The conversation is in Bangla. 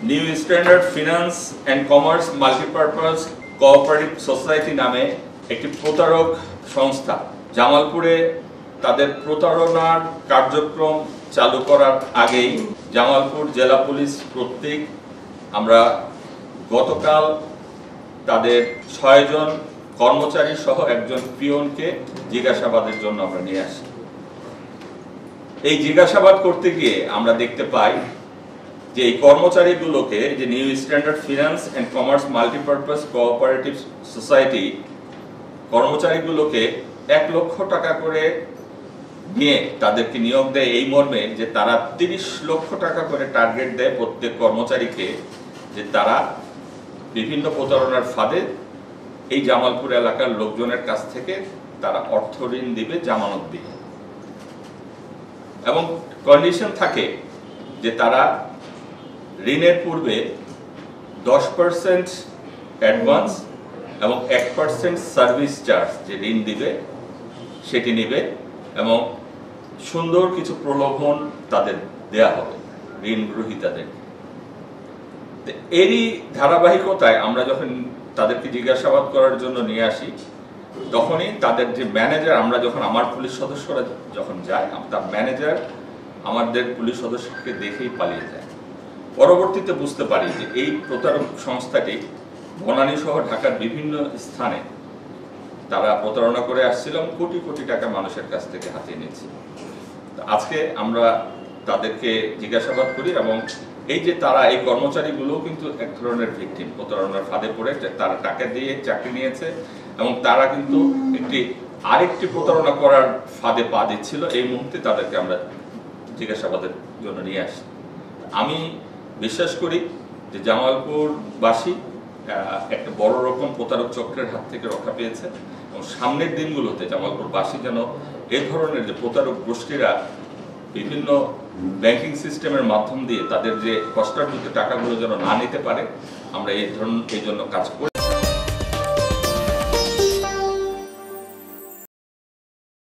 New standard finance and commerce multipurpose cooperative society নামে একটি প্রতারক সংস্থা জামালপুরে তাদের প্রতারণার কার্যক্রম চালু করার আগেই জামালপুর জেলা পুলিশ কর্তৃক আমরা গতকাল তাদের 6 জন কর্মচারী সহ একজন পিয়নকে জিজ্ঞাসাবাদের জন্য আমরা নিয়ে আসি। এই জিজ্ঞাসাবাদ করতে গিয়ে আমরা দেখতে পাই যে এই কর্মচারীগুলোকে যে new standard finance and commerce multipurpose cooperative society কর্মচারীগুলোকে 1 লক্ষ টাকা করে নিয়ে তাদেরকে নিয়োগ দেয় এই মর্মে যে তারা 30 লক্ষ টাকা করে টার্গেট দেয় প্রত্যেক কর্মচারীকে, যে তারা বিভিন্ন প্রতারণার ফাঁদে এই জামালপুর এলাকার লোকজনের কাছ থেকে তারা অর্থ ঋণ দিবে জামানত দিয়ে, এবং কন্ডিশন থাকে যে তারা ঋণের পূর্বে 10% অ্যাডভান্স এবং 1% সার্ভিস চার্জ যে ঋণ দিবে সেটি নেবে, এবং সুন্দর কিছু প্রলোভন তাদের দেয়া হবে ঋণ গ্রহীতাদের। এরই ধারাবাহিকতায় আমরা যখন তাদেরকে জিজ্ঞাসাবাদ করার জন্য নিয়ে আসি, তখনই তাদের যে ম্যানেজার, আমরা যখন আমার পুলিশ সদস্যরা যখন যায়, তার ম্যানেজার আমাদের পুলিশ সদস্যকে দেখেই পালিয়ে যায়। পরবর্তীতে বুঝতে পারি যে এই প্রতারক সংস্থাটি বনানী সহ ঢাকার বিভিন্ন স্থানে তারা প্রতারণা করে আসছিল, কোটি কোটি টাকা মানুষের কাছ থেকে হাতিয়ে নিয়েছে। আজকে আমরা তাদেরকে জিজ্ঞাসাবাদ করি, এবং এই যে তারা এই কর্মচারীগুলো কিন্তু এক ধরনের ভিকটিম, প্রতারণার ফাঁদে পড়ে তারা টাকা দিয়ে চাকরি নিয়েছে, এবং তারা কিন্তু আরেকটি প্রতারণা করার ফাঁদে পা দিচ্ছিল। এই মুহূর্তে তাদেরকে আমরা জিজ্ঞাসাবাদের জন্য নিয়ে আসি। আমি বিশ্বাস করি যে জামালপুরবাসী একটা বড় রকম প্রতারক চক্রের হাত থেকে রক্ষা পেয়েছে, এবং সামনের দিনগুলোতে জামালপুরবাসী যেন এই ধরনের যে প্রতারক গোষ্ঠীরা বিভিন্ন ব্যাংকিং সিস্টেমের মাধ্যম দিয়ে তাদের যে কষ্টার্জিত টাকাগুলো যেন না নিতে পারে, আমরা এই জন্য কাজ করি।